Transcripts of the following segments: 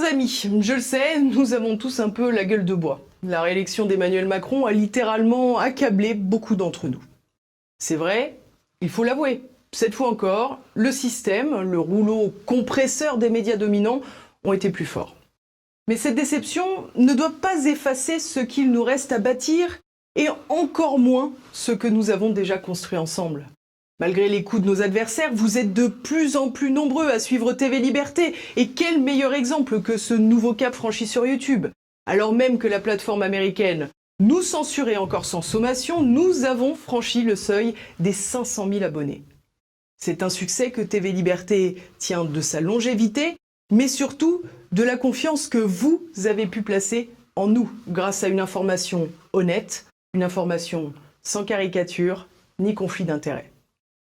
Chers amis, je le sais, nous avons tous un peu la gueule de bois. La réélection d'Emmanuel Macron a littéralement accablé beaucoup d'entre nous. C'est vrai, il faut l'avouer. Cette fois encore, le système, le rouleau compresseur des médias dominants ont été plus forts. Mais cette déception ne doit pas effacer ce qu'il nous reste à bâtir et encore moins ce que nous avons déjà construit ensemble. Malgré les coups de nos adversaires, vous êtes de plus en plus nombreux à suivre TV Liberté. Et quel meilleur exemple que ce nouveau cap franchi sur YouTube. Alors même que la plateforme américaine nous censurait encore sans sommation, nous avons franchi le seuil des 500 000 abonnés. C'est un succès que TV Liberté tient de sa longévité, mais surtout de la confiance que vous avez pu placer en nous, grâce à une information honnête, une information sans caricature ni conflit d'intérêts.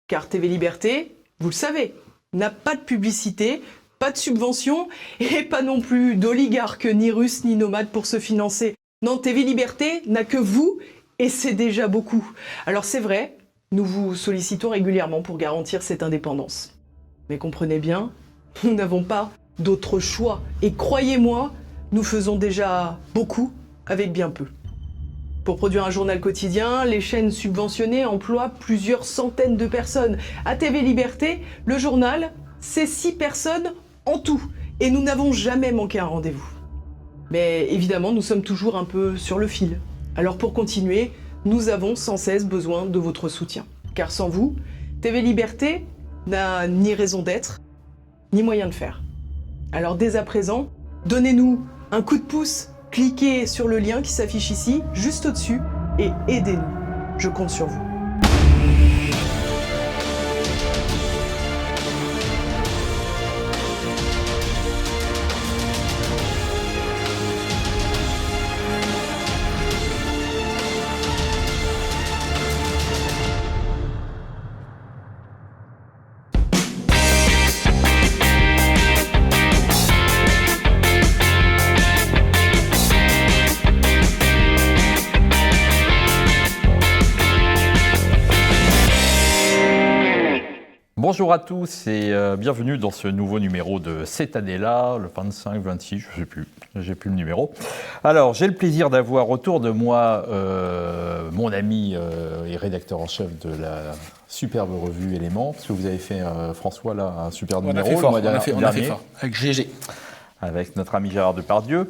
Car TV Liberté, vous le savez, n'a pas de publicité, pas de subvention et pas non plus d'oligarques ni russes ni nomades pour se financer. Non, TV Liberté n'a que vous et c'est déjà beaucoup. Alors c'est vrai, nous vous sollicitons régulièrement pour garantir cette indépendance. Mais comprenez bien, nous n'avons pas d'autre choix. Et croyez-moi, nous faisons déjà beaucoup avec bien peu. Pour produire un journal quotidien, les chaînes subventionnées emploient plusieurs centaines de personnes. À TV Liberté, le journal, c'est 6 personnes en tout. Et nous n'avons jamais manqué un rendez-vous. Mais évidemment, nous sommes toujours un peu sur le fil. Alors pour continuer, nous avons sans cesse besoin de votre soutien. Car sans vous, TV Liberté n'a ni raison d'être, ni moyen de faire. Alors dès à présent, donnez-nous un coup de pouce. Cliquez sur le lien qui s'affiche ici, juste au-dessus, et aidez-nous. Je compte sur vous. Bonjour à tous et bienvenue dans ce nouveau numéro de cette année-là, le 25, 26, je ne sais plus, j'ai plus le numéro. Alors, j'ai le plaisir d'avoir autour de moi mon ami et rédacteur en chef de la superbe revue Éléments, parce que vous avez fait, François, là, un super numéro. On a fait fort, avec GG. Avec notre ami Gérard Depardieu.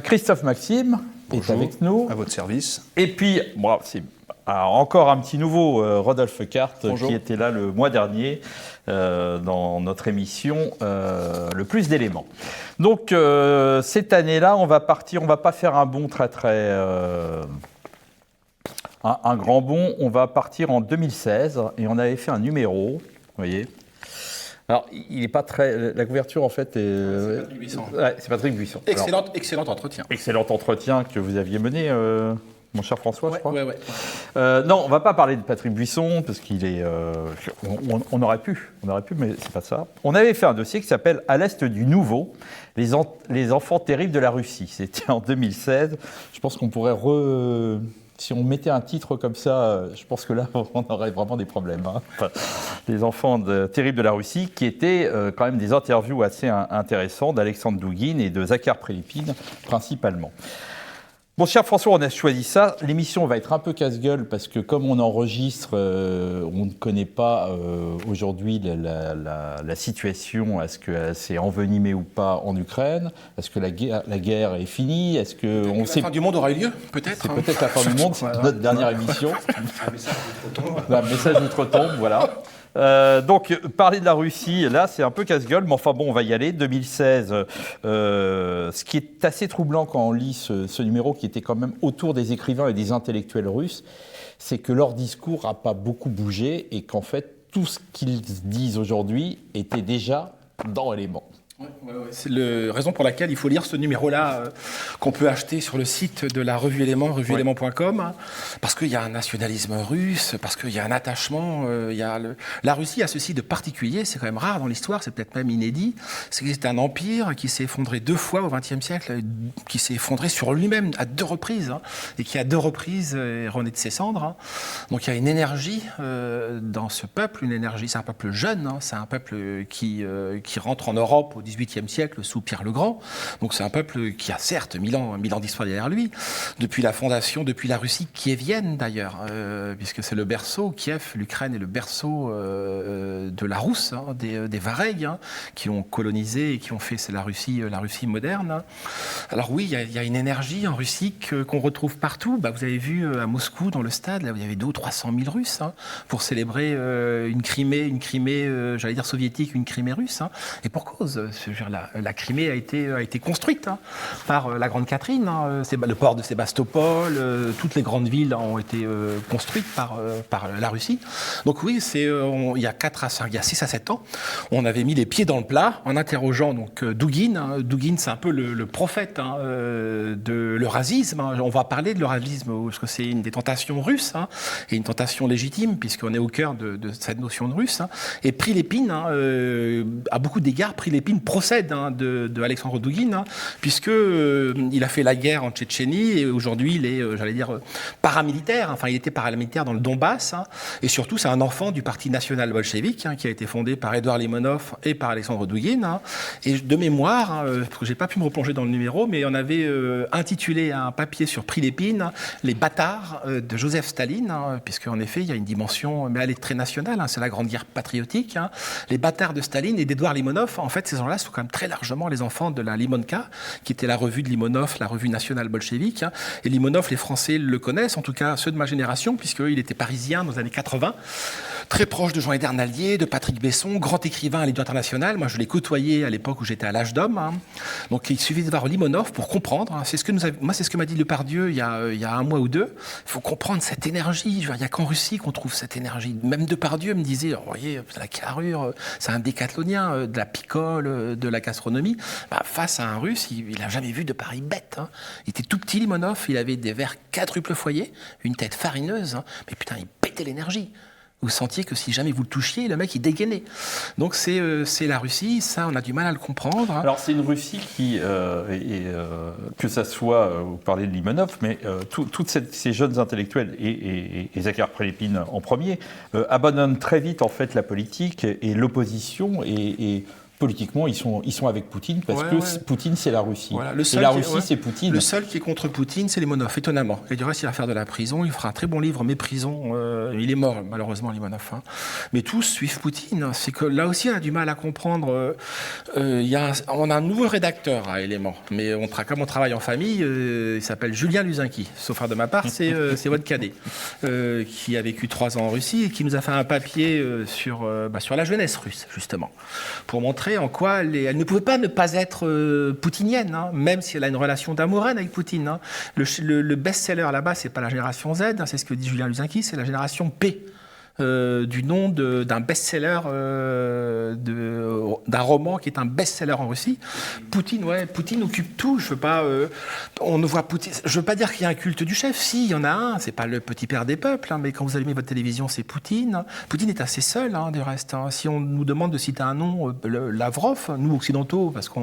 Christophe Maxime est avec nous. À votre service. Et puis, bon, c'est... Alors, encore un petit nouveau, Rodolphe Carte, qui était là le mois dernier dans notre émission Le Plus d'éléments. Donc, cette année-là, on va pas faire un bond un grand bond, on va partir en 2016 et on avait fait un numéro, vous voyez. Alors, il n'est pas très... La couverture, en fait, est... C'est Patrick Buisson. Ouais, c'est Patrick Buisson. Excellent entretien. Excellent entretien que vous aviez mené... Mon cher François, je crois. Ouais. Non, on ne va pas parler de Patrick Buisson, parce qu'il est... on aurait pu, mais c'est pas ça. On avait fait un dossier qui s'appelle « À l'Est du Nouveau, les enfants terribles de la Russie ». C'était en 2016. Je pense qu'on pourrait... Si on mettait un titre comme ça, je pense que là, on aurait vraiment des problèmes. Hein. Enfin, les enfants terribles de la Russie, qui étaient quand même des interviews assez intéressantes d'Alexandre Douguine et de Zakhar Prelipine, principalement. Bon, cher François, on a choisi ça. L'émission va être un peu casse-gueule parce que comme on enregistre, on ne connaît pas aujourd'hui la situation. Est-ce qu'elle s'est envenimée ou pas en Ukraine? Est-ce que la guerre est finie? Est-ce que la fin du monde aura eu lieu, peut-être? C'est peut-être la fin du monde, c'est notre dernière émission. Un message d'outre-tombe. Un message d'outre-tombe, voilà. Donc, parler de la Russie, là, c'est un peu casse-gueule, mais enfin bon, on va y aller. 2016, ce qui est assez troublant quand on lit ce numéro, qui était quand même autour des écrivains et des intellectuels russes, c'est que leur discours n'a pas beaucoup bougé et qu'en fait, tout ce qu'ils disent aujourd'hui était déjà dans Éléments. Ouais. C'est la raison pour laquelle il faut lire ce numéro-là qu'on peut acheter sur le site de la revue Éléments, revueéléments.com, parce qu'il y a un nationalisme russe, parce qu'il y a un attachement. La Russie a ceci de particulier, c'est quand même rare dans l'histoire, c'est peut-être même inédit, c'est que c'est un empire qui s'est effondré 2 fois au XXe siècle, qui s'est effondré sur lui-même à 2 reprises, et qui à 2 reprises est rené de ses cendres. Donc il y a une énergie dans ce peuple, une énergie, c'est un peuple jeune, c'est un peuple qui rentre en Europe au XVIIIe IXe siècle sous Pierre le Grand. Donc c'est un peuple qui a certes 1000 ans d'histoire derrière lui, depuis la fondation, depuis la Russie kievienne d'ailleurs, puisque c'est le berceau, Kiev, l'Ukraine est le berceau de la Rousse, hein, des Varegs, hein, qui ont colonisé et qui ont fait, c'est la Russie moderne. Hein. Alors oui, il y a une énergie en Russie qu'on retrouve partout. Bah, vous avez vu à Moscou, dans le stade, là, il y avait 200 ou 300 000 Russes, hein, pour célébrer une Crimée, j'allais dire soviétique, une Crimée russe. Hein. Et pour cause, la Crimée a été construite, hein, par la Grande Catherine. Hein, le port de Sébastopol, toutes les grandes villes ont été construites par la Russie. Donc oui, il y a 6 à 7 ans, on avait mis les pieds dans le plat en interrogeant donc Douguine. Hein. Douguine, c'est un peu le prophète, hein, de l'eurasisme. Hein. On va parler de l'eurasisme parce que c'est une des tentations russes, hein, et une tentation légitime puisqu'on est au cœur de cette notion de russe. Hein. Et Prilepine, hein, à beaucoup d'égards, Prilepine procède, hein, de Alexandre Douguine, hein, puisque il a fait la guerre en Tchétchénie et aujourd'hui il est, j'allais dire, paramilitaire. Enfin, il était paramilitaire dans le Donbass, hein, et surtout c'est un enfant du parti national bolchevique, hein, qui a été fondé par Édouard Limonov et par Alexandre Douguine. Hein. Et de mémoire, hein, parce que j'ai pas pu me replonger dans le numéro, mais on avait intitulé un papier sur Prilepine, Les bâtards de Joseph Staline, hein, puisqu'en effet il y a une dimension, mais elle est très nationale, hein, c'est la grande guerre patriotique. Hein. Les bâtards de Staline et d'Édouard Limonov, en fait ces gens-là sont quand même très largement les enfants de la Limonka, qui était la revue de Limonov, la revue nationale bolchevique. Hein. Et Limonov, les Français le connaissent, en tout cas ceux de ma génération, puisqu'il était parisien dans les années 80, très proche de Jean-Édouard Nallier, de Patrick Besson, grand écrivain à l'édition internationale. Moi, je l'ai côtoyé à l'époque où j'étais à l'âge d'homme. Hein. Donc, il suffit de voir Limonov pour comprendre. Hein. C'est ce que m'a dit Depardieu il y a un mois ou deux. Il faut comprendre cette énergie. Il n'y a qu'en Russie qu'on trouve cette énergie. Même Depardieu me disait, oh, vous voyez, la carrure, c'est un décathlonien, de la picole, de la gastronomie. Bah, face à un Russe, il n'a jamais vu de pareille bête. Hein. Il était tout petit, Limonov. Il avait des verres quadruple foyer, une tête farineuse. Hein. Mais putain, il pétait l'énergie. Vous sentiez que si jamais vous le touchiez, le mec, il dégainait. Donc c'est la Russie, ça, on a du mal à le comprendre. Hein. Alors c'est une Russie qui, que ça soit, vous parlez de Limonov, mais toutes ces jeunes intellectuels, et Zakhar Prilepine en premier, abandonnent très vite en fait la politique et l'opposition, et politiquement, ils sont avec Poutine parce que Poutine, c'est la Russie. Voilà. Et la Russie, c'est Poutine. Le seul qui est contre Poutine, c'est Limonov, étonnamment. Et du reste, il va faire de la prison. Il fera un très bon livre, Mes prisons. Il est mort, malheureusement, Limonov. Hein. Mais tous suivent Poutine. C'est que là aussi, on a du mal à comprendre. On a un nouveau rédacteur à Éléments. Mais comme on travaille en famille, il s'appelle Julien Luzinki. Sauf de ma part, c'est votre cadet, qui a vécu 3 ans en Russie et qui nous a fait un papier sur la jeunesse russe, justement, pour montrer en quoi elle ne pouvait ne pas être poutinienne, hein, même si elle a une relation d'amour-haine avec Poutine. Hein. Le best-seller là-bas, c'est pas la génération Z, hein, c'est ce que dit Julien Luzinki, c'est la génération P. Du nom d'un best-seller, d'un roman qui est un best-seller en Russie. Poutine occupe tout. On ne voit Poutine. Je veux pas dire qu'il y a un culte du chef. Si, il y en a un. C'est pas le petit père des peuples, hein, mais quand vous allumez votre télévision, c'est Poutine. Poutine est assez seul, hein, du reste. Hein. Si on nous demande de citer un nom, Lavrov, nous occidentaux, parce que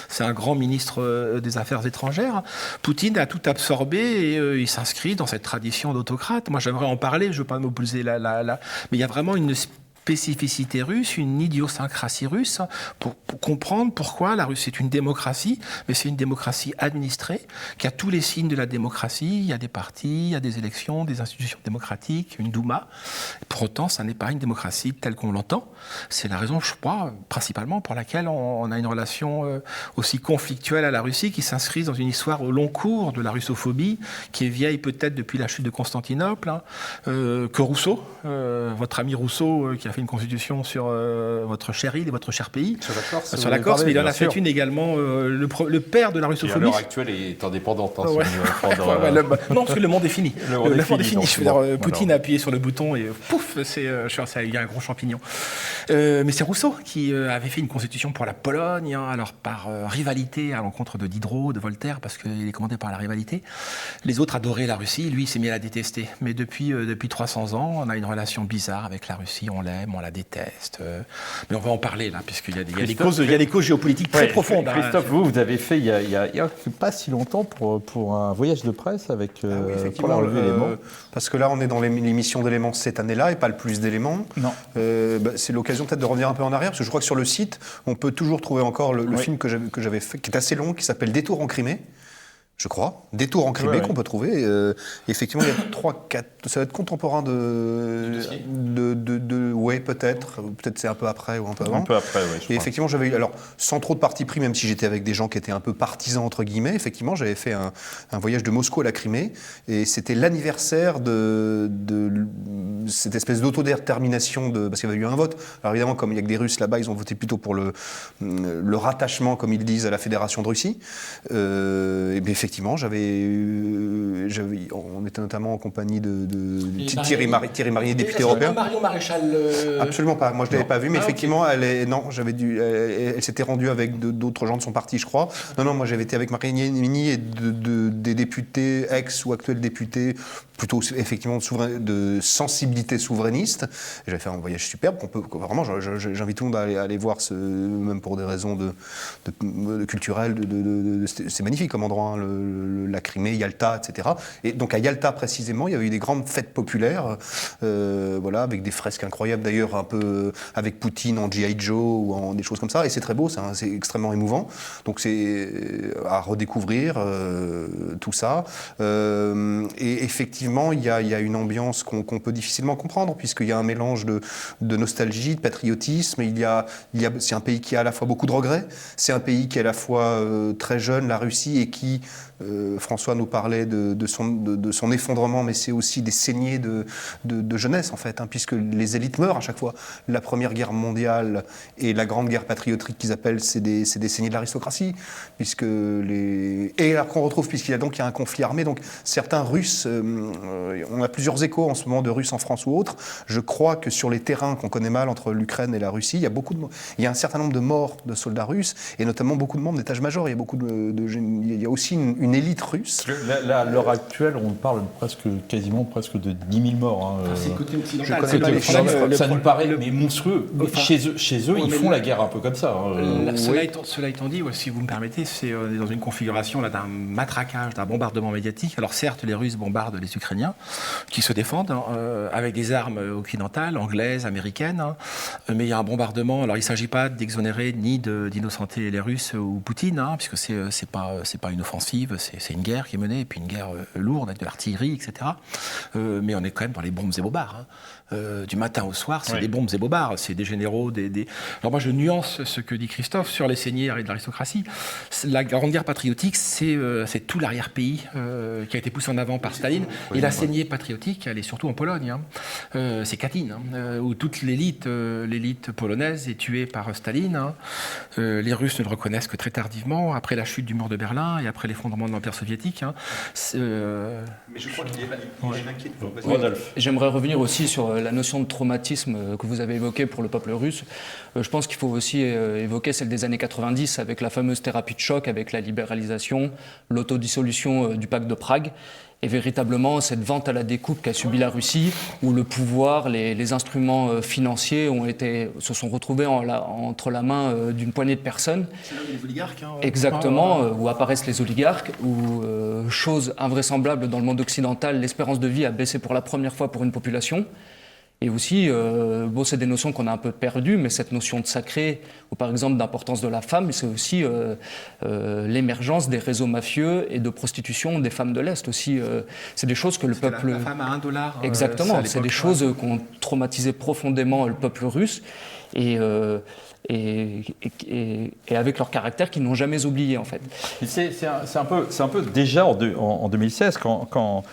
c'est un grand ministre des Affaires étrangères, Poutine a tout absorbé et il s'inscrit dans cette tradition d'autocrate. Moi, j'aimerais en parler. Je veux pas m'opposer mais il y a vraiment une spécificité russe, une idiosyncrasie russe, pour comprendre pourquoi la Russie est une démocratie, mais c'est une démocratie administrée, qui a tous les signes de la démocratie. Il y a des partis, il y a des élections, des institutions démocratiques, une Douma. Pour autant, ça n'est pas une démocratie telle qu'on l'entend. C'est la raison, je crois, principalement pour laquelle on a une relation aussi conflictuelle à la Russie, qui s'inscrit dans une histoire au long cours de la russophobie, qui est vieille peut-être depuis la chute de Constantinople, hein, que Rousseau, votre ami Rousseau, qui a fait une constitution sur votre chère île et votre cher pays. Sur la Corse, mais il en a fait une également, le père de la russophobie. Qui à l'heure actuelle est indépendante. Hein, non, parce que le monde est fini. Le monde est fini. Je veux dire, Poutine a appuyé sur le bouton et pouf, il y a un gros champignon. Mais c'est Rousseau qui avait fait une constitution pour la Pologne, hein, alors par rivalité à l'encontre de Diderot, de Voltaire, parce qu'il est commandé par la rivalité. Les autres adoraient la Russie, lui il s'est mis à la détester. Mais depuis 300 ans, on a une relation bizarre avec la Russie, on l'aime, l'aime, on la déteste. Mais on va en parler là, puisqu'il y a des causes géopolitiques très profondes. Christophe, vous avez fait il y a pas si longtemps pour un voyage de presse avec pour la revue Éléments. Parce que là, on est dans l'émission d'Éléments cette année-là et pas le plus d'éléments. Non. C'est l'occasion peut-être de revenir un peu en arrière, parce que je crois que sur le site, on peut toujours trouver encore le film que j'avais fait, qui est assez long, qui s'appelle Détour en Crimée. Je crois, Détour en Crimée qu'on peut trouver. Effectivement, il y a 3-4. Ça va être contemporain ouais, peut-être c'est un peu après ou un peu avant. Un peu après, oui. Et effectivement, j'avais eu, alors sans trop de parti pris, même si j'étais avec des gens qui étaient un peu partisans entre guillemets. Effectivement, j'avais fait un voyage de Moscou à la Crimée, et c'était l'anniversaire de cette espèce d'autodétermination parce qu'il y avait eu un vote. Alors évidemment, comme il y a que des Russes là-bas, ils ont voté plutôt pour le rattachement, comme ils disent, à la Fédération de Russie. Et bien, effectivement, on était notamment en compagnie de Thierry Marinier, député européen. Marion Maréchal. Absolument pas. Moi, je ne l'avais pas vu, mais effectivement, elle s'était rendue avec d'autres gens de son parti, je crois. Non, moi, j'avais été avec Marinier et des députés, ex ou actuels députés, plutôt effectivement de sensibilité souverainiste. J'avais fait un voyage superbe. Vraiment, j'invite tout le monde à aller voir, même pour des raisons culturelles. C'est magnifique comme endroit, hein, la Crimée, Yalta, etc. Et donc à Yalta précisément, il y avait eu des grandes fêtes populaires, avec des fresques incroyables d'ailleurs, un peu avec Poutine en G.I. Joe ou en des choses comme ça. Et c'est très beau, c'est extrêmement émouvant. Donc c'est à redécouvrir tout ça. Et effectivement, il y a une ambiance qu'on peut difficilement comprendre, puisqu'il y a un mélange de nostalgie, de patriotisme. C'est un pays qui a à la fois beaucoup de regrets. C'est un pays qui est à la fois très jeune, la Russie, et qui, François nous parlait de son effondrement, mais c'est aussi des saignées de jeunesse, en fait, hein, puisque les élites meurent à chaque fois. La Première Guerre mondiale et la Grande Guerre patriotique qu'ils appellent, c'est des saignées de l'aristocratie, et alors qu'on retrouve, puisqu'il y a un conflit armé, donc certains Russes, on a plusieurs échos en ce moment de Russes en France ou autres. Je crois que sur les terrains qu'on connaît mal entre l'Ukraine et la Russie, il y a un certain nombre de morts de soldats russes, et notamment beaucoup de membres d'étage-major. Il y a aussi une élite russe. Là, à l'heure actuelle, on parle quasiment presque de 10 000 morts. Hein. C'est le côté occidental. Je connais pas les chiffres. Ça nous paraît monstrueux. Chez eux, ils font la guerre un peu comme ça. Cela étant dit, si vous me permettez, on est dans une configuration là, d'un matraquage, d'un bombardement médiatique. Alors certes, les Russes bombardent les Ukrainiens, qui se défendent avec des armes occidentales, anglaises, américaines. Mais il y a un bombardement. Alors il ne s'agit pas d'exonérer ni d'innocenter les Russes ou Poutine, puisque c'est pas une offensive, c'est une guerre qui est menée, et puis une guerre lourde avec de l'artillerie, etc. Mais on est quand même dans les bombes et bobards. Du matin au soir, c'est des bombes et bobards, c'est des généraux, Alors moi je nuance ce que dit Christophe sur les seigneurs et de l'aristocratie. La Grande Guerre patriotique, c'est tout l'arrière-pays qui a été poussé en avant par Staline. Et la saignée patriotique, elle est surtout en Pologne. C'est Katyn, où toute l'élite polonaise est tuée par Staline. Les Russes ne le reconnaissent que très tardivement, après la chute du mur de Berlin et après l'effondrement de l'Empire soviétique. Mais je crois qu'il est inquiet. Rodolphe. J'aimerais revenir aussi sur la notion de traumatisme que vous avez évoquée pour le peuple russe. Je pense qu'il faut aussi évoquer celle des années 90 avec la fameuse thérapie de choc, avec la libéralisation, l'autodissolution du pacte de Prague. Et véritablement, cette vente à la découpe qu'a subie la Russie, où le pouvoir, les instruments financiers se sont retrouvés entre la main d'une poignée de personnes. C'est là où les oligarques. Exactement, où apparaissent les oligarques, où, chose invraisemblable dans le monde occidental, l'espérance de vie a baissé pour la première fois pour une population. Et aussi, c'est des notions qu'on a un peu perdues, mais cette notion de sacré, ou par exemple d'importance de la femme, c'est aussi l'émergence des réseaux mafieux et de prostitution des femmes de l'Est aussi. C'est des choses que le peuple... La femme à $1. Exactement, c'est des choses qui ont traumatisé profondément le peuple russe. Et avec leur caractère qu'ils n'ont jamais oublié, en fait. C'est un peu déjà en 2016, quand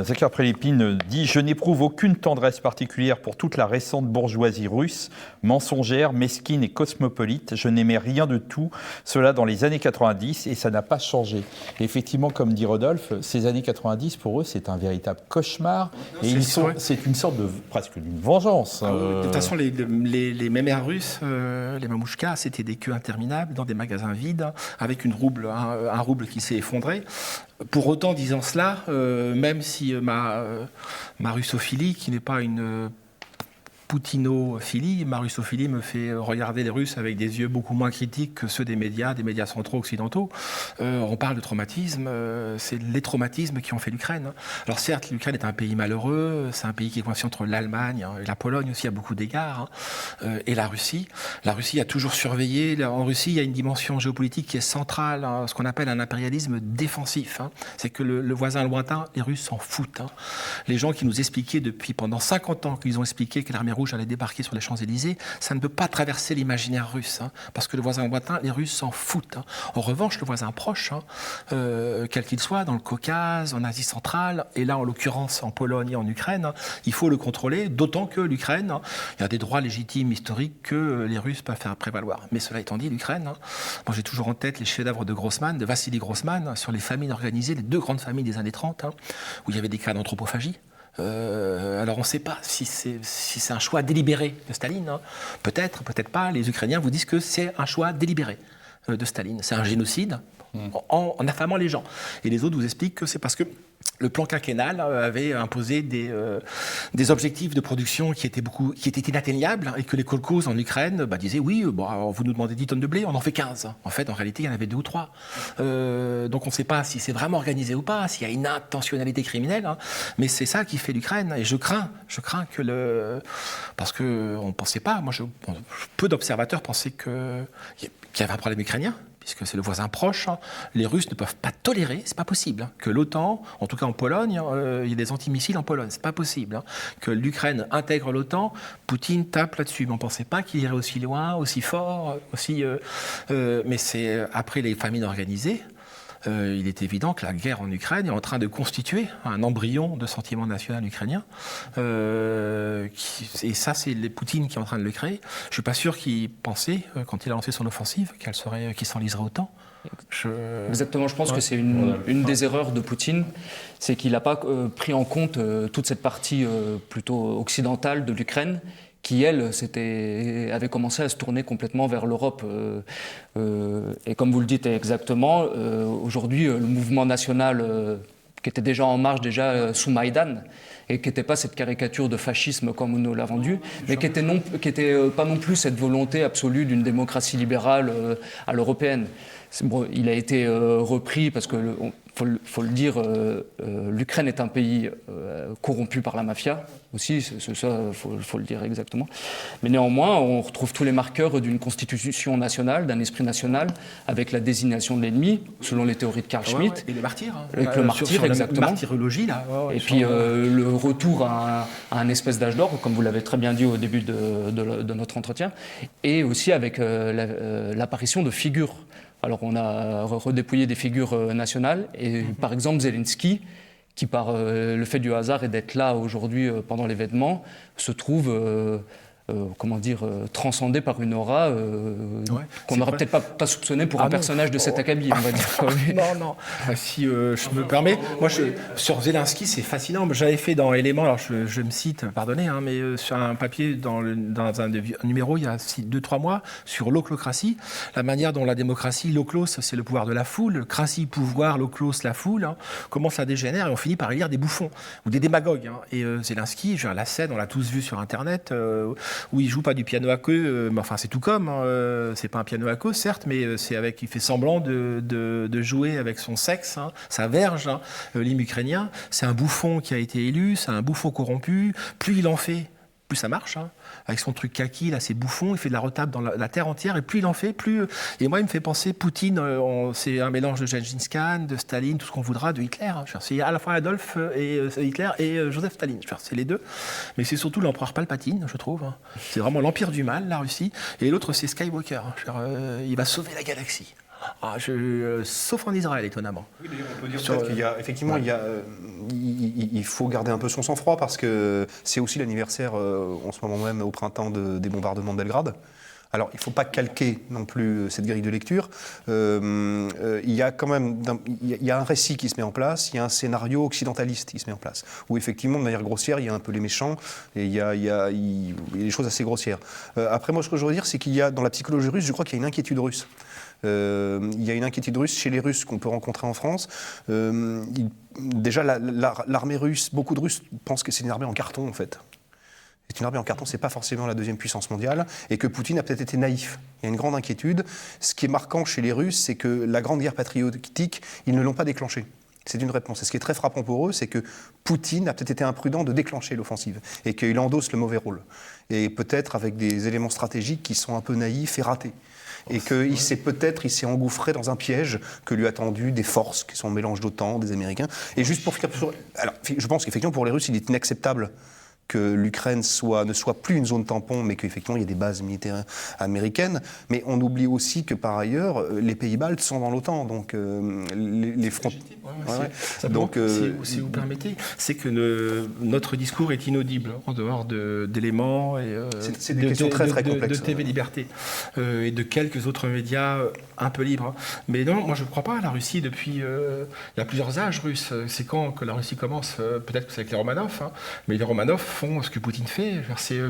Zakhar Prelipine dit « Je n'éprouve aucune tendresse particulière pour toute la récente bourgeoisie russe, mensongère, mesquine et cosmopolite. Je n'aimais rien de tout cela dans les années 90 et ça n'a pas changé. » Et effectivement, comme dit Rodolphe, ces années 90, pour eux, c'est un véritable cauchemar. C'est une sorte de presque d'une vengeance. De toute façon, les mémères russes, les mamouchkas, c'était des queues interminables dans des magasins vides, avec un rouble qui s'est effondré. Pour autant, disant cela, même si ma russophilie, qui n'est pas une poutinophilie. Ma russophilie me fait regarder les Russes avec des yeux beaucoup moins critiques que ceux des médias centraux occidentaux. On parle de traumatisme, c'est les traumatismes qui ont fait l'Ukraine. Alors certes, l'Ukraine est un pays malheureux, c'est un pays qui est coincé entre l'Allemagne et la Pologne aussi à beaucoup d'égards, et la Russie. La Russie a toujours surveillé. En Russie, il y a une dimension géopolitique qui est centrale, ce qu'on appelle un impérialisme défensif. C'est que le voisin lointain, les Russes s'en foutent. Les gens qui nous expliquaient pendant 50 ans qu'ils ont expliqué que l'armée rouge allait débarquer sur les Champs-Élysées, ça ne peut pas traverser l'imaginaire russe, parce que le voisin lointain, les Russes s'en foutent. En revanche, le voisin proche, quel qu'il soit, dans le Caucase, en Asie centrale, et là en l'occurrence en Pologne et en Ukraine, il faut le contrôler, d'autant que l'Ukraine, il y a des droits légitimes historiques que les Russes peuvent faire prévaloir. Mais cela étant dit, l'Ukraine, moi j'ai toujours en tête les chefs-d'œuvre de Grossman, de Vassili Grossman, sur les famines organisées, les 2 grandes familles des années 30, où il y avait des cas d'anthropophagie. Alors on ne sait pas si c'est un choix délibéré de Staline, peut-être, peut-être pas. Les Ukrainiens vous disent que c'est un choix délibéré de Staline. C'est un génocide en affamant les gens. Et les autres vous expliquent que c'est parce que le plan quinquennal avait imposé des objectifs de production qui étaient inatteignables, et que les kolkhozes en Ukraine disaient oui, vous nous demandez 10 tonnes de blé, on en fait 15. En fait, en réalité, il y en avait 2 ou 3. Donc on ne sait pas si c'est vraiment organisé ou pas, s'il y a une intentionnalité criminelle, mais c'est ça qui fait l'Ukraine. Et je crains que parce qu'on ne pensait pas, peu d'observateurs pensaient qu'il y avait un problème ukrainien, puisque c'est le voisin proche. Les Russes ne peuvent pas tolérer, c'est pas possible, que l'OTAN, en tout cas en Pologne, il y ait des antimissiles en Pologne, c'est pas possible, que l'Ukraine intègre l'OTAN. Poutine tape là-dessus, mais on ne pensait pas qu'il irait aussi loin, aussi fort, mais c'est après les famines organisées. Il est évident que la guerre en Ukraine est en train de constituer un embryon de sentiment national ukrainien. Et ça, c'est Poutine qui est en train de le créer. Je ne suis pas sûr qu'il pensait, quand il a lancé son offensive, qu'il s'enliserait autant. Exactement, je pense que c'est une des erreurs de Poutine, c'est qu'il n'a pas pris en compte toute cette partie plutôt occidentale de l'Ukraine, qui, elle, avait commencé à se tourner complètement vers l'Europe. Et comme vous le dites exactement, aujourd'hui, le mouvement national, qui était déjà en marche sous Maïdan, et qui n'était pas cette caricature de fascisme comme on nous l'a vendu, mais qui était pas non plus cette volonté absolue d'une démocratie libérale à l'européenne. Bon, il a été repris parce que, faut le dire, l'Ukraine est un pays corrompu par la mafia aussi, ça, faut le dire exactement. Mais néanmoins, on retrouve tous les marqueurs d'une constitution nationale, d'un esprit national, avec la désignation de l'ennemi, selon les théories de Carl Schmitt. Et les martyrs. Avec le martyr, exactement. La martyrologie, là. Et puis le retour à un espèce d'âge d'or, comme vous l'avez très bien dit au début de notre entretien, et aussi avec l'apparition de figures. Alors on a redépouillé des figures nationales, et par exemple Zelensky, qui par le fait du hasard et d'être là aujourd'hui pendant l'événement, se trouve transcendé par une aura qu'on n'aurait peut-être pas soupçonné pour un personnage de cet acabit, on va dire. Non. Si je me permets, moi sur Zelensky, c'est fascinant. J'avais fait dans Éléments, alors je me cite, pardonnez, mais sur un papier dans un numéro il y a 2-3 mois sur l'oclocratie, la manière dont la démocratie, l'oclos, c'est le pouvoir de la foule, cratie, pouvoir, l'oclos, la foule, comment ça dégénère, et on finit par élire des bouffons ou des démagogues. Et Zelensky, la scène, on l'a tous vu sur Internet, où il joue pas du piano à queue, mais enfin c'est tout comme, c'est pas un piano à queue certes, mais il fait semblant de jouer avec son sexe, sa verge, l'hymne ukrainien. C'est un bouffon qui a été élu, c'est un bouffon corrompu. Plus il en fait, plus ça marche. Avec son truc kaki, là, c'est bouffon, il fait de la retape dans la terre entière, et plus il en fait, plus... Et moi, il me fait penser, Poutine, c'est un mélange de Gengis Khan, de Staline, tout ce qu'on voudra, de Hitler. C'est à la fois Adolphe et Hitler et Joseph Staline. C'est les deux. Mais c'est surtout l'empereur Palpatine, je trouve. C'est vraiment l'empire du mal, la Russie. Et l'autre, c'est Skywalker. Il va sauver la galaxie. Sauf en Israël, étonnamment. Oui, on peut dire qu'il y a, effectivement, il faut garder un peu son sang-froid, parce que c'est aussi l'anniversaire, en ce moment même, au printemps, des bombardements de Belgrade. Alors, il ne faut pas calquer non plus cette grille de lecture. Il y a quand même il y a un récit qui se met en place, il y a un scénario occidentaliste qui se met en place, où effectivement, de manière grossière, il y a un peu les méchants, et il y a des choses assez grossières. Après, moi, ce que je veux dire, c'est qu'il y a, dans la psychologie russe, je crois qu'il y a une inquiétude russe. Il y a une inquiétude russe chez les Russes qu'on peut rencontrer en France. Déjà, l'armée russe, beaucoup de Russes pensent que c'est une armée en carton, en fait. C'est une armée en carton, c'est pas forcément la deuxième puissance mondiale, et que Poutine a peut-être été naïf. Il y a une grande inquiétude. Ce qui est marquant chez les Russes, c'est que la grande guerre patriotique, ils ne l'ont pas déclenchée. C'est une réponse. Et ce qui est très frappant pour eux, c'est que Poutine a peut-être été imprudent de déclencher l'offensive et qu'il endosse le mauvais rôle. Et peut-être avec des éléments stratégiques qui sont un peu naïfs et ratés. Et qu'il s'est engouffré dans un piège que lui a tendu des forces qui sont un mélange d'OTAN, des Américains. Et juste pour finir, alors, je pense qu'effectivement pour les Russes, il est inacceptable que l'Ukraine ne soit plus une zone tampon, mais qu'effectivement il y a des bases militaires américaines. Mais on oublie aussi que par ailleurs, les pays baltes sont dans l'OTAN, donc les frontières. Donc, si vous permettez, c'est que notre discours est inaudible en dehors d'éléments et c'est des questions très complexes. De TV Liberté et de quelques autres médias un peu libres. Mais non, moi je ne crois pas à la Russie depuis. Il y a plusieurs âges russes. C'est quand que la Russie commence? Peut-être que c'est avec les Romanov, mais les Romanov font ce que Poutine fait.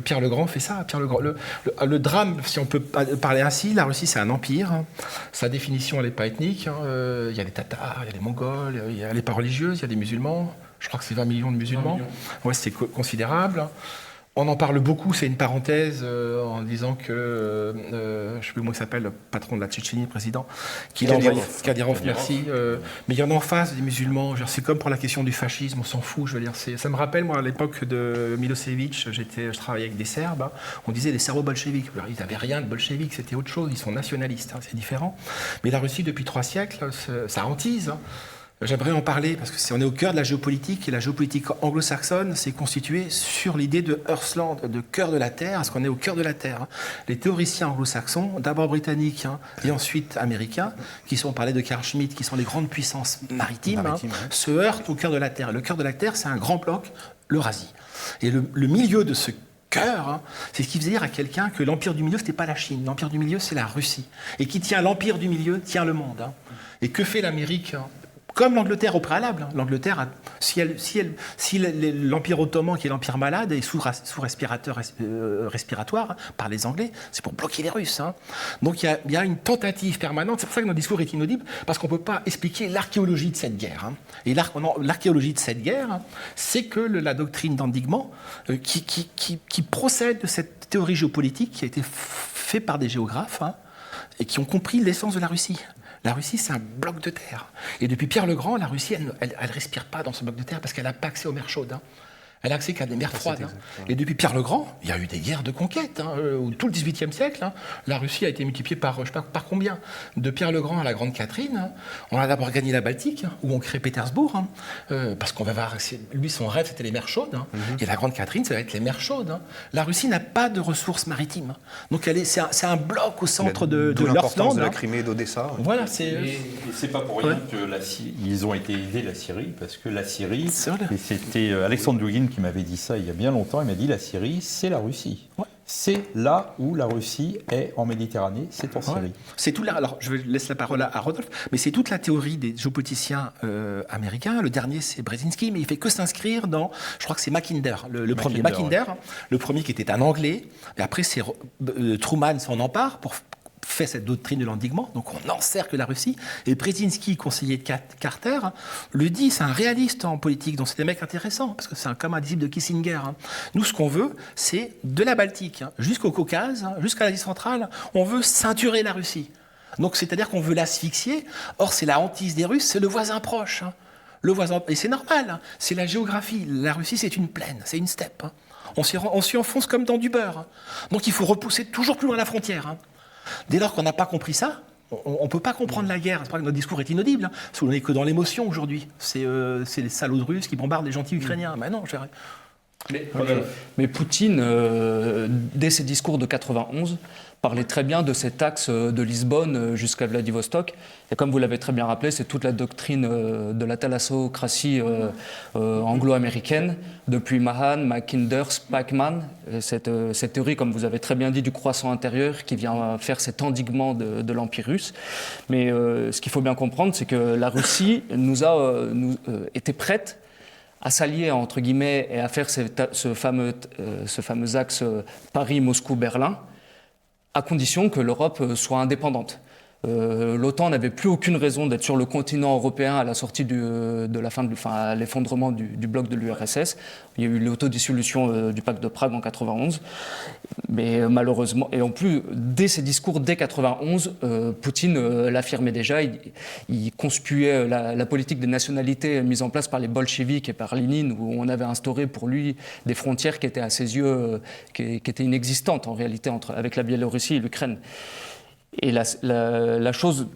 Pierre le Grand fait ça. Pierre le Grand. Le drame, si on peut parler ainsi, la Russie c'est un empire. Sa définition elle n'est pas ethnique. Il y a les Tatars, il y a les Mongols, il y a les pas religieuses, il y a des musulmans. Je crois que c'est 20 millions de musulmans. Ouais, c'est considérable. On en parle beaucoup, c'est une parenthèse en disant que, je ne sais plus comment il s'appelle, le patron de la Tchétchénie, le président, Kadyrov, merci. Mais il y en a en face des musulmans. C'est comme pour la question du fascisme, on s'en fout. Je veux dire, ça me rappelle, moi, à l'époque de Milosevic, je travaillais avec des Serbes. On disait les Serbo-bolcheviques. Ils n'avaient rien de bolchevique, c'était autre chose. Ils sont nationalistes, c'est différent. Mais la Russie, depuis 3 siècles, ça hantise. J'aimerais en parler parce qu'on est au cœur de la géopolitique et la géopolitique anglo-saxonne s'est constituée sur l'idée de Earthland, de cœur de la Terre, parce qu'on est au cœur de la Terre. Les théoriciens anglo-saxons, d'abord britanniques et ensuite américains, qui sont parlés de Carl Schmitt, qui sont les grandes puissances maritimes, se heurtent au cœur de la Terre. Le cœur de la Terre, c'est un grand bloc, l'Eurasie. Et le milieu de ce cœur, c'est ce qui faisait dire à quelqu'un que l'empire du milieu, ce n'était pas la Chine. L'empire du milieu, c'est la Russie. Et qui tient l'empire du milieu, tient le monde. Et que fait l'Amérique ? Comme l'Angleterre au préalable. L'Angleterre, si l'Empire ottoman, qui est l'empire malade, est sous respiratoire par les Anglais, c'est pour bloquer les Russes. Donc il y a une tentative permanente. C'est pour ça que notre discours est inaudible, parce qu'on ne peut pas expliquer l'archéologie de cette guerre. Et l'archéologie de cette guerre, c'est que la doctrine d'endiguement, qui procède de cette théorie géopolitique qui a été faite par des géographes, et qui ont compris l'essence de la Russie. La Russie, c'est un bloc de terre. Et depuis Pierre le Grand, la Russie, elle ne respire pas dans ce bloc de terre parce qu'elle n'a pas accès aux mers chaudes. Elle a accès qu'à des mers froides. Et depuis Pierre le Grand, il y a eu des guerres de conquête. Tout le XVIIIe siècle, la Russie a été multipliée par, je ne sais pas par combien. De Pierre le Grand à la Grande Catherine, on a d'abord gagné la Baltique, où on crée Pétersbourg, parce qu'on va voir, lui, son rêve, c'était les mers chaudes. Et la Grande Catherine, ça va être les mers chaudes. La Russie n'a pas de ressources maritimes. Donc c'est un bloc au centre de l'importance de la Crimée et d'Odessa. Voilà, Et c'est pas pour rien qu'ils ont été aidés, la Syrie, parce que la Syrie, et c'était Alexandre Douguin qui m'avait dit ça il y a bien longtemps, il m'a dit la Syrie, c'est la Russie. Ouais. C'est là où la Russie est en Méditerranée, c'est en Syrie. C'est tout alors, je laisse la parole à Rodolphe, mais c'est toute la théorie des géopoliticiens américains. Le dernier, c'est Brzezinski, mais il fait que s'inscrire dans, je crois que c'est Mackinder, le premier. Mackinder, le premier qui était un Anglais, et après c'est Truman s'en empare pour fait cette doctrine de l'endiguement, donc on encercle la Russie, et Brzezinski, conseiller de Carter, le dit, c'est un réaliste en politique, donc c'est des mecs intéressants, parce que c'est comme un disciple de Kissinger. Nous, ce qu'on veut, c'est de la Baltique jusqu'au Caucase, jusqu'à l'Asie centrale, on veut ceinturer la Russie. Donc c'est-à-dire qu'on veut l'asphyxier, or c'est la hantise des Russes, c'est le voisin proche. Le voisin, et c'est normal, c'est la géographie, la Russie c'est une plaine, c'est une steppe. On s'y enfonce comme dans du beurre. Donc il faut repousser toujours plus loin la frontière. Dès lors qu'on n'a pas compris ça, on ne peut pas comprendre la guerre. C'est pour ça que notre discours est inaudible. Parce qu'on n'est que dans l'émotion aujourd'hui. C'est les salauds russes qui bombardent les gentils ukrainiens. Mais non, mais Poutine, dès ses discours de 91, parlait très bien de cet axe de Lisbonne jusqu'à Vladivostok. Et comme vous l'avez très bien rappelé, c'est toute la doctrine de la thalassocratie anglo-américaine, depuis Mahan, Mackinder, Spackman, cette théorie, comme vous avez très bien dit, du croissant intérieur qui vient faire cet endiguement de l'Empire russe. Mais ce qu'il faut bien comprendre, c'est que la Russie était prête à s'allier, entre guillemets, et à faire ce fameux axe Paris-Moscou-Berlin, à condition que l'Europe soit indépendante. l'OTAN n'avait plus aucune raison d'être sur le continent européen à la sortie à l'effondrement du bloc de l'URSS. Il y a eu l'autodissolution du pacte de Prague en 91, mais malheureusement, et en plus, dès ses discours, dès 91, Poutine l'affirmait déjà, il conspuait la politique des nationalités mise en place par les bolcheviks et par Lénine, où on avait instauré pour lui des frontières qui étaient à ses yeux, qui étaient inexistantes en réalité avec la Biélorussie et l'Ukraine. Et la chose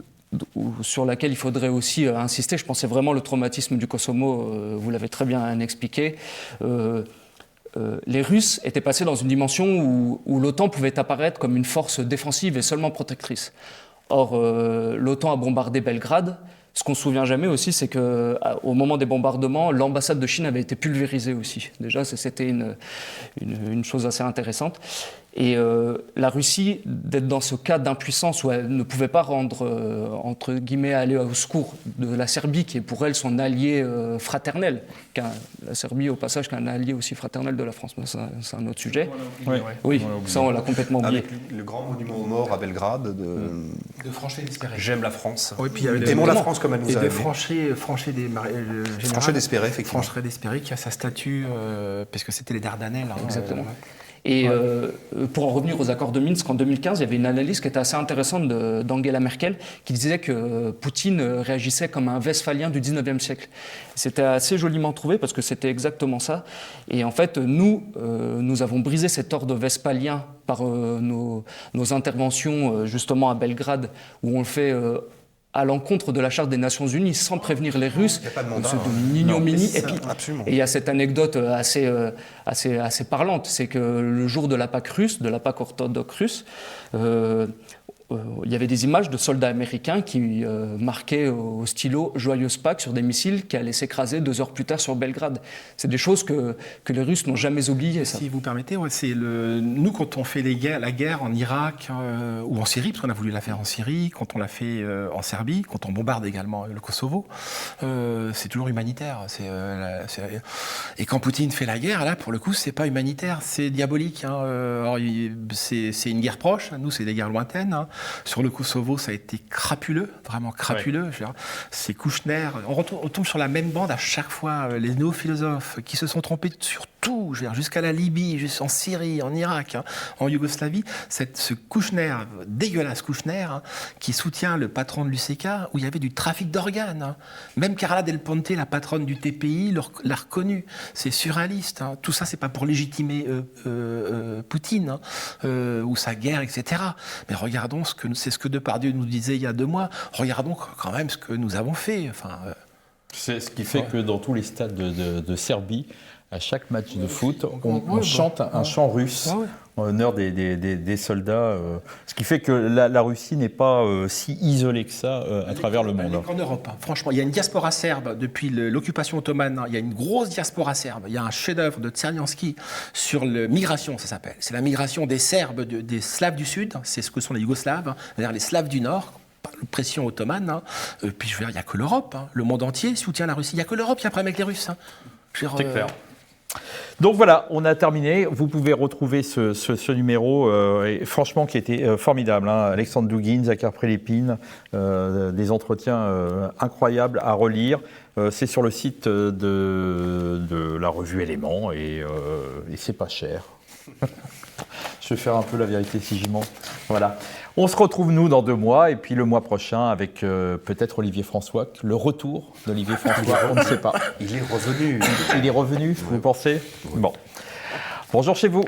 sur laquelle il faudrait aussi insister, je pense, c'est vraiment le traumatisme du Kosovo, vous l'avez très bien expliqué. Les Russes étaient passés dans une dimension où l'OTAN pouvait apparaître comme une force défensive et seulement protectrice. Or, l'OTAN a bombardé Belgrade. Ce qu'on ne se souvient jamais aussi, c'est qu'au moment des bombardements, l'ambassade de Chine avait été pulvérisée aussi. Déjà, c'était une chose assez intéressante. Et la Russie, d'être dans ce cas d'impuissance où elle ne pouvait pas entre guillemets, aller au secours de la Serbie, qui est pour elle son allié fraternel. La Serbie, au passage, qui est un allié aussi fraternel de la France. Mais c'est un autre sujet. Oui, ça, on l'a complètement oublié. Avec le grand monument aux morts à Belgrade De Franchet d'Espéré. J'aime la France. Oui, puis il y avait Aimons la France comme elle nous et a de aimés. Franchet d'Espéré, effectivement. Franchet d'Espéré qui a sa statue, parce que c'était les Dardanelles. Exactement. Et pour en revenir aux accords de Minsk, en 2015, il y avait une analyse qui était assez intéressante d'Angela Merkel qui disait que Poutine réagissait comme un Westphalien du 19e siècle. C'était assez joliment trouvé parce que c'était exactement ça. Et en fait, nous avons brisé cet ordre westphalien par nos interventions justement à Belgrade, où on le fait à l'encontre de la Charte des Nations Unies sans prévenir les Russes. Il n'y a pas de mandat. C'est une ignominie. Absolument. Et il y a cette anecdote assez parlante, c'est que le jour de la Pâque russe, de la Pâque orthodoxe russe, il y avait des images de soldats américains qui marquaient au stylo « Joyeuse Pâques » sur des missiles qui allaient s'écraser 2 heures plus tard sur Belgrade. C'est des choses que les Russes n'ont jamais oubliées. Ça. Si vous permettez, nous, quand on fait la guerre en Irak ou en Syrie, parce qu'on a voulu la faire en Syrie, quand on l'a fait en Serbie, quand on bombarde également le Kosovo, c'est toujours humanitaire. Et quand Poutine fait la guerre, là, pour le coup, c'est pas humanitaire, c'est diabolique. Alors, c'est une guerre proche, nous, c'est des guerres lointaines. Sur le Kosovo, ça a été crapuleux, vraiment crapuleux. Ouais. C'est Kouchner. On tombe sur la même bande à chaque fois. Les néo-philosophes qui se sont trompés sur tout, jusqu'à la Libye, en Syrie, en Irak, en Yougoslavie. Ce Kouchner, dégueulasse Kouchner, qui soutient le patron de l'UCK, où il y avait du trafic d'organes. Même Carla Del Ponte, la patronne du TPI, l'a reconnu. C'est surréaliste. Tout ça, c'est pas pour légitimer Poutine ou sa guerre, etc. Mais regardons c'est ce que Depardieu nous disait il y a 2 mois. Regardons quand même ce que nous avons fait. C'est ce qui fait que dans tous les stades de Serbie, à chaque match de foot, on chante un chant russe en l'honneur des soldats. Ce qui fait que la Russie n'est pas si isolée que ça à travers le monde. En Europe, franchement, il y a une diaspora serbe depuis l'occupation ottomane. Il y a une grosse diaspora serbe. Il y a un chef-d'œuvre de Czernianski sur la migration, ça s'appelle. C'est la migration des Serbes, des Slaves du Sud. C'est ce que sont les Yougoslaves, c'est-à-dire les Slaves du Nord. Pression ottomane. Puis je veux dire, il n'y a que l'Europe. Le monde entier soutient la Russie. Il n'y a que l'Europe qui a un problème avec les Russes. C'est clair. Donc voilà, on a terminé. Vous pouvez retrouver ce numéro, franchement, qui était formidable. Alexandre Douguine, Zakhar Prelépine, des entretiens incroyables à relire. C'est sur le site de la revue Éléments et c'est pas cher. Je vais faire un peu la vérité si j'y mens. Voilà. On se retrouve, nous, dans 2 mois, et puis le mois prochain avec peut-être Olivier François, le retour d'Olivier François, on ne sait pas. Il est revenu. Il est revenu, vous pensez ? Bon. Bonjour chez vous.